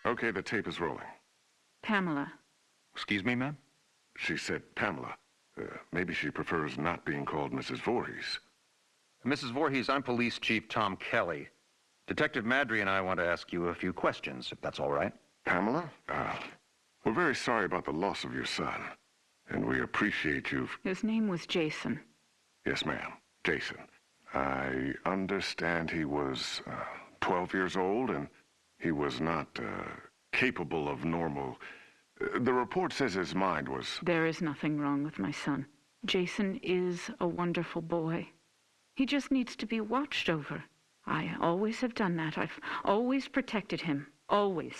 Okay, the tape is rolling. Pamela. Excuse me, ma'am? She said Pamela. Maybe she prefers not being called Mrs. Voorhees. Mrs. Voorhees, I'm Police Chief Tom Kelly. Detective Madry and I want to ask you a few questions, if that's all right. Pamela? We're very sorry about the loss of your son. And we appreciate you. His name was Jason. Yes, ma'am. Jason. I understand he was 12 years old and he was not capable of normal. The report says his mind was... There is nothing wrong with my son. Jason is a wonderful boy. He just needs to be watched over. I always have done that. I've always protected him. Always.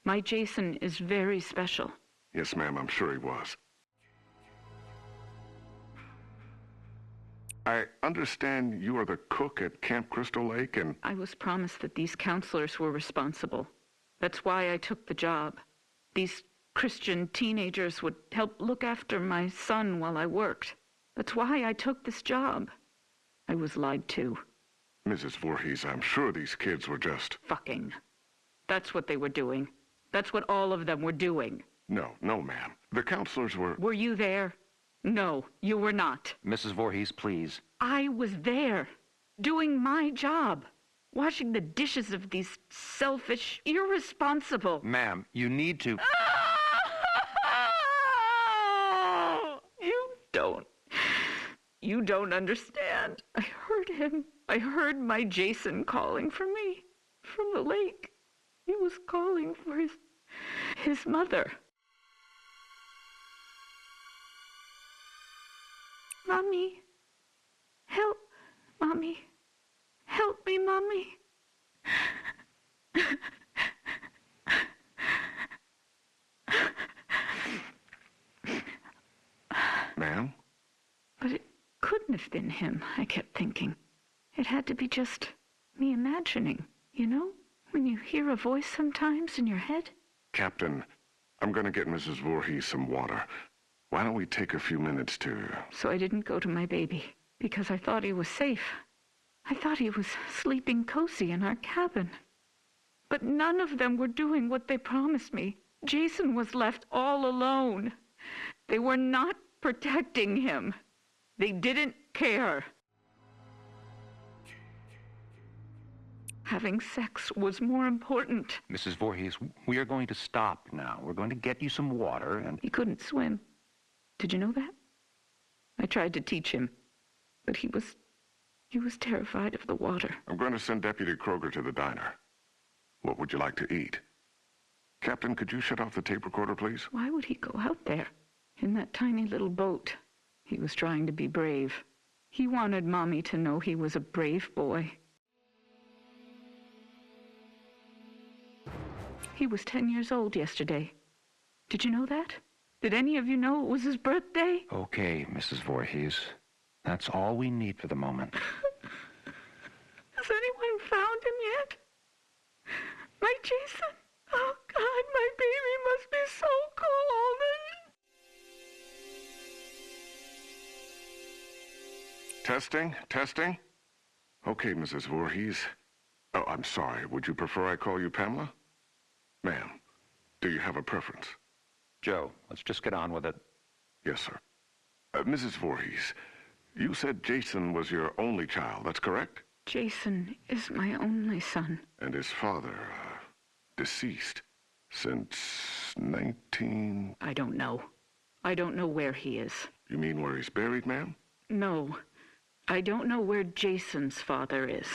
My Jason is very special. Yes, ma'am, I'm sure he was. I understand you are the cook at Camp Crystal Lake and... I was promised that these counselors were responsible. That's why I took the job. These Christian teenagers would help look after my son while I worked. That's why I took this job. I was lied to. Mrs. Voorhees, I'm sure these kids were just... Fucking. That's what they were doing. That's what all of them were doing. No, ma'am. The counselors were... Were you there? No, you were not. Mrs. Voorhees, please. I was there, doing my job, washing the dishes of these selfish, irresponsible... Ma'am, you need to... You don't understand. I heard him. I heard my Jason calling for me from the lake. He was calling for his mother. Mommy, help, Mommy. Help me, Mommy. Ma'am? But it couldn't have been him, I kept thinking. It had to be just me imagining, you know? When you hear a voice sometimes in your head. Captain, I'm going to get Mrs. Voorhees some water. Why don't we take a few minutes to... So I didn't go to my baby, because I thought he was safe. I thought he was sleeping cozy in our cabin. But none of them were doing what they promised me. Jason was left all alone. They were not protecting him. They didn't care. Having sex was more important. Mrs. Voorhees, we are going to stop now. We're going to get you some water and... He couldn't swim. Did you know that? I tried to teach him, but he was terrified of the water. I'm going to send Deputy Kroger to the diner. What would you like to eat? Captain, could you shut off the tape recorder, please? Why would he go out there in that tiny little boat? He was trying to be brave. He wanted Mommy to know he was a brave boy. He was 10 years old yesterday. Did you know that? Did any of you know it was his birthday? Okay, Mrs. Voorhees. That's all we need for the moment. Has anyone found him yet? My Jason? Oh, God, my baby must be so cold. Testing. Okay, Mrs. Voorhees. Oh, I'm sorry. Would you prefer I call you Pamela? Ma'am, do you have a preference? Joe, let's just get on with it. Yes, sir. Mrs. Voorhees, you said Jason was your only child, that's correct? Jason is my only son. And his father, deceased since 19... I don't know. I don't know where he is. You mean where he's buried, ma'am? No. I don't know where Jason's father is.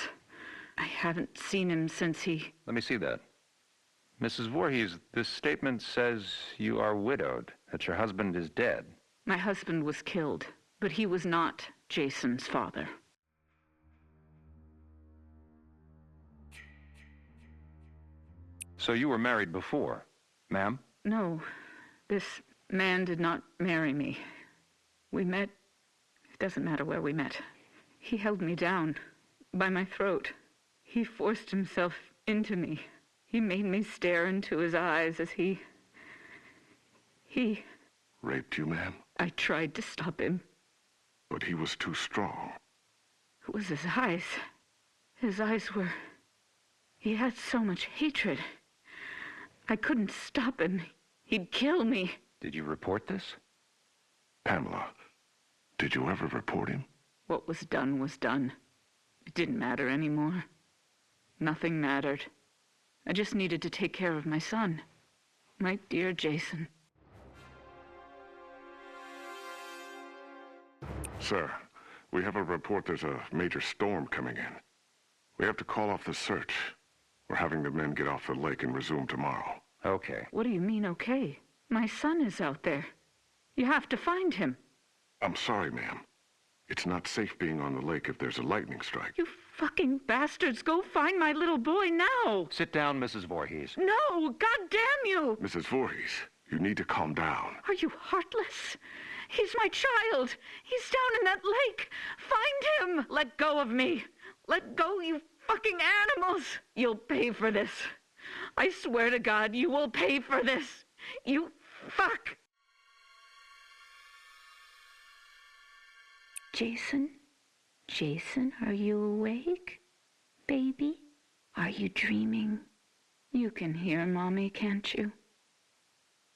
I haven't seen him since he... Let me see that. Mrs. Voorhees, this statement says you are widowed, that your husband is dead. My husband was killed, but he was not Jason's father. So you were married before, ma'am? No, this man did not marry me. We met... It doesn't matter where we met. He held me down by my throat. He forced himself into me. He made me stare into his eyes as he... Raped you, ma'am? I tried to stop him. But he was too strong. It was his eyes. His eyes were... He had so much hatred. I couldn't stop him. He'd kill me. Did you report this? Pamela, did you ever report him? What was done was done. It didn't matter anymore. Nothing mattered. I just needed to take care of my son. My dear Jason. Sir, we have a report there's a major storm coming in. We have to call off the search. We're having the men get off the lake and resume tomorrow. Okay. What do you mean, okay? My son is out there. You have to find him. I'm sorry, ma'am. It's not safe being on the lake if there's a lightning strike. You fucking bastards, go find my little boy now! Sit down, Mrs. Voorhees. No, God damn you! Mrs. Voorhees, you need to calm down. Are you heartless? He's my child. He's down in that lake. Find him! Let go of me. Let go, you fucking animals! You'll pay for this. I swear to God, you will pay for this. You fuck! Jason? Jason, are you awake? Baby? Are you dreaming? You can hear Mommy, can't you?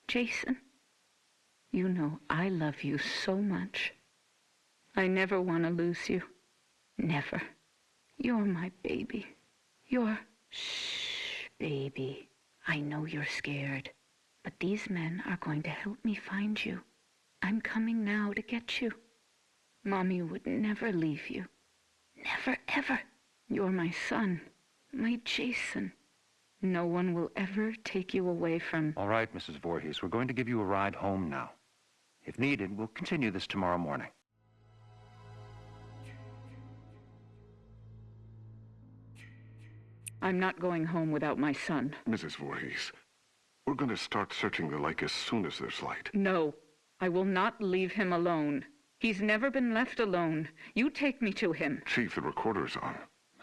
Jason? You know I love you so much. I never want to lose you. Never. You're my baby. Shh, baby. I know you're scared, but these men are going to help me find you. I'm coming now to get you. Mommy would never leave you. Never, ever. You're my son, my Jason. No one will ever take you away from... All right, Mrs. Voorhees, we're going to give you a ride home now. If needed, we'll continue this tomorrow morning. I'm not going home without my son. Mrs. Voorhees, we're going to start searching the lake as soon as there's light. No, I will not leave him alone. He's never been left alone. You take me to him. Chief, the recorder's on.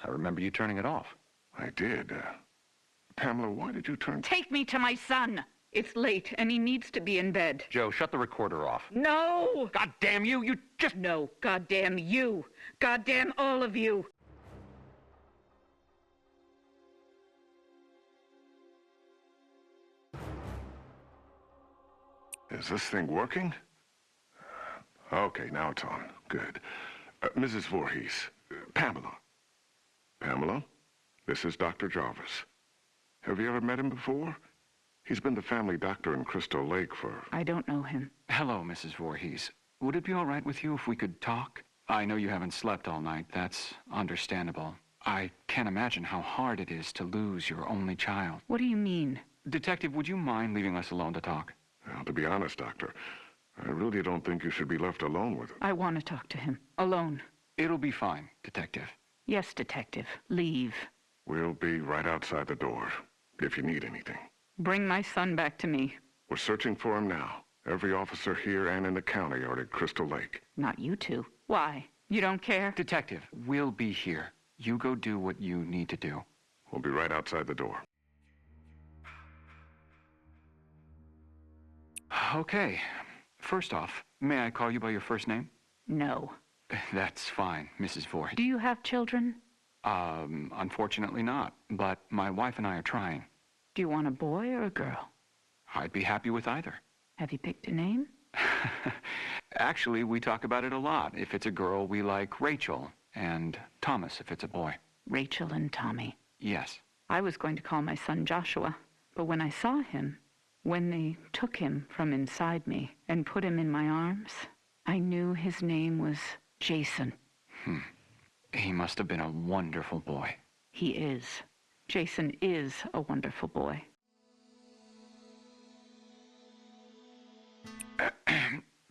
I remember you turning it off. I did. Pamela, why did you turn... Take me to my son. It's late, and he needs to be in bed. Joe, shut the recorder off. No! God damn you! You just... No, goddamn you. Goddamn all of you. Is this thing working? Okay, now it's on. Good. Mrs. Voorhees, Pamela. Pamela, this is Dr. Jarvis. Have you ever met him before? He's been the family doctor in Crystal Lake for... I don't know him. Hello, Mrs. Voorhees. Would it be all right with you if we could talk? I know you haven't slept all night. That's understandable. I can't imagine how hard it is to lose your only child. What do you mean? Detective, would you mind leaving us alone to talk? Well, to be honest, Doctor, I really don't think you should be left alone with him. I want to talk to him. Alone. It'll be fine, Detective. Yes, Detective. Leave. We'll be right outside the door, if you need anything. Bring my son back to me. We're searching for him now. Every officer here and in the county are at Crystal Lake. Not you two. Why? You don't care? Detective, we'll be here. You go do what you need to do. We'll be right outside the door. Okay. First off, may I call you by your first name? No. That's fine, Mrs. Voorhees. Do you have children? Unfortunately not, but my wife and I are trying. Do you want a boy or a girl? I'd be happy with either. Have you picked a name? Actually, we talk about it a lot. If it's a girl, we like Rachel, and Thomas if it's a boy. Rachel and Tommy. Yes. I was going to call my son Joshua, but when I saw him, when they took him from inside me and put him in my arms, I knew his name was Jason. He must have been a wonderful boy. He is. Jason is a wonderful boy.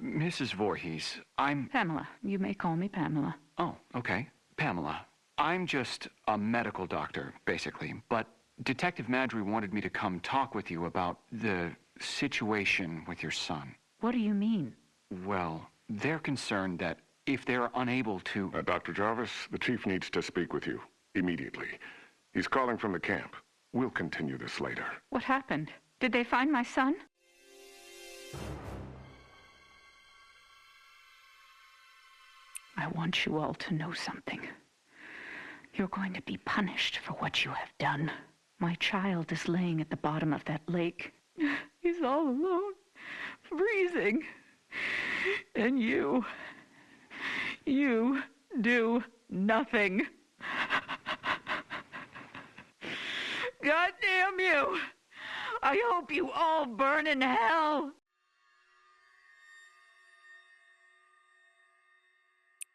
Mrs. Voorhees, I'm... Pamela. You may call me Pamela. Oh, okay. Pamela. I'm just a medical doctor, basically, but Detective Madry wanted me to come talk with you about the situation with your son. What do you mean? Well, they're concerned that if they're unable to... Dr. Jarvis, the chief needs to speak with you immediately. He's calling from the camp. We'll continue this later. What happened? Did they find my son? I want you all to know something. You're going to be punished for what you have done. My child is laying at the bottom of that lake. He's all alone, freezing. And you do nothing. God damn you! I hope you all burn in hell!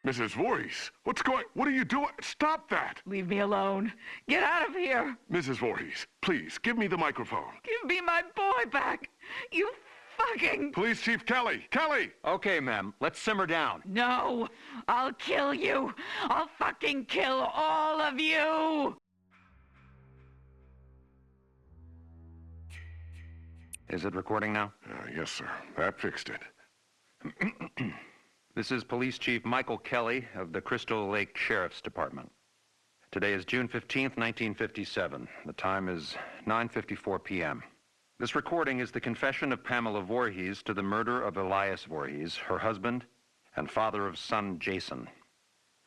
Mrs. Voorhees, what are you doing? Stop that! Leave me alone. Get out of here! Mrs. Voorhees, please, give me the microphone. Give me my boy back! You fucking... Police Chief Kelly! Kelly! Okay, ma'am. Let's simmer down. No! I'll kill you! I'll fucking kill all of you! Is it recording now? Yes, sir. That fixed it. This is Police Chief Michael Kelly of the Crystal Lake Sheriff's Department. Today is June 15th, 1957. The time is 9:54 p.m. This recording is the confession of Pamela Voorhees to the murder of Elias Voorhees, her husband, and father of son Jason.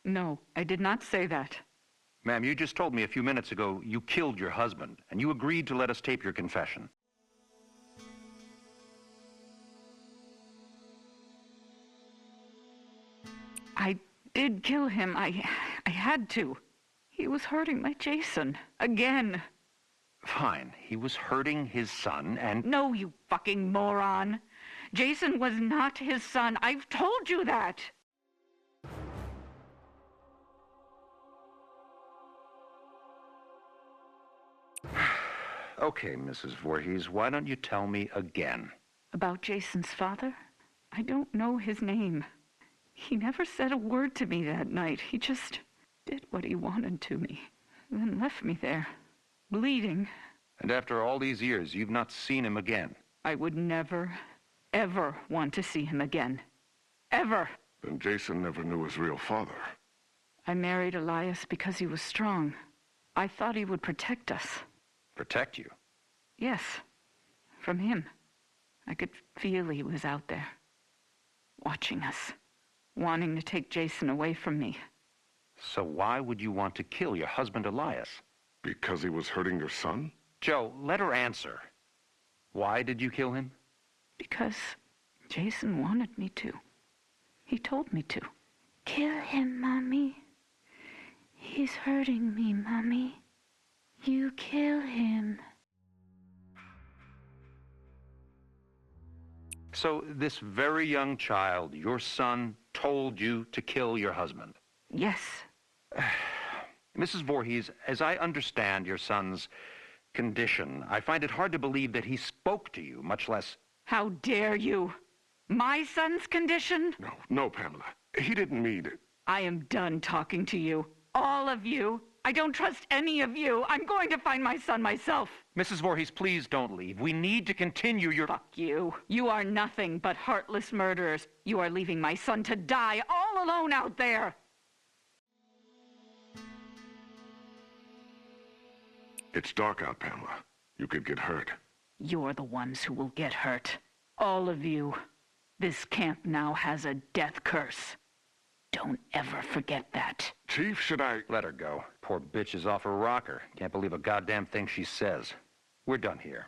No, I did not say that. Ma'am, you just told me a few minutes ago you killed your husband, and you agreed to let us tape your confession. I did kill him. I had to. He was hurting my Jason. Again. Fine. He was hurting his son, and... No, you fucking moron. Jason was not his son. I've told you that. Okay, Mrs. Voorhees, why don't you tell me again? About Jason's father? I don't know his name. He never said a word to me that night. He just did what he wanted to me, then left me there, bleeding. And after all these years, you've not seen him again? I would never, ever want to see him again. Ever. Then Jason never knew his real father. I married Elias because he was strong. I thought he would protect us. Protect you? Yes, from him. I could feel he was out there, watching us, wanting to take Jason away from me. So why would you want to kill your husband, Elias? Because he was hurting your son? Joe, let her answer. Why did you kill him? Because Jason wanted me to. He told me to. Kill him, Mommy. He's hurting me, Mommy. You kill him. So this very young child, your son, told you to kill your husband? Yes. Mrs. Voorhees, as I understand your son's condition, I find it hard to believe that he spoke to you, much less... How dare you? My son's condition? No, Pamela. He didn't mean it. I am done talking to you. All of you. I don't trust any of you. I'm going to find my son myself. Mrs. Voorhees, please don't leave. We need to continue your... Fuck you. You are nothing but heartless murderers. You are leaving my son to die all alone out there. It's dark out, Pamela. You could get hurt. You're the ones who will get hurt. All of you. This camp now has a death curse. Don't ever forget that. Chief, should I... Let her go. Poor bitch is off her rocker. Can't believe a goddamn thing she says. We're done here.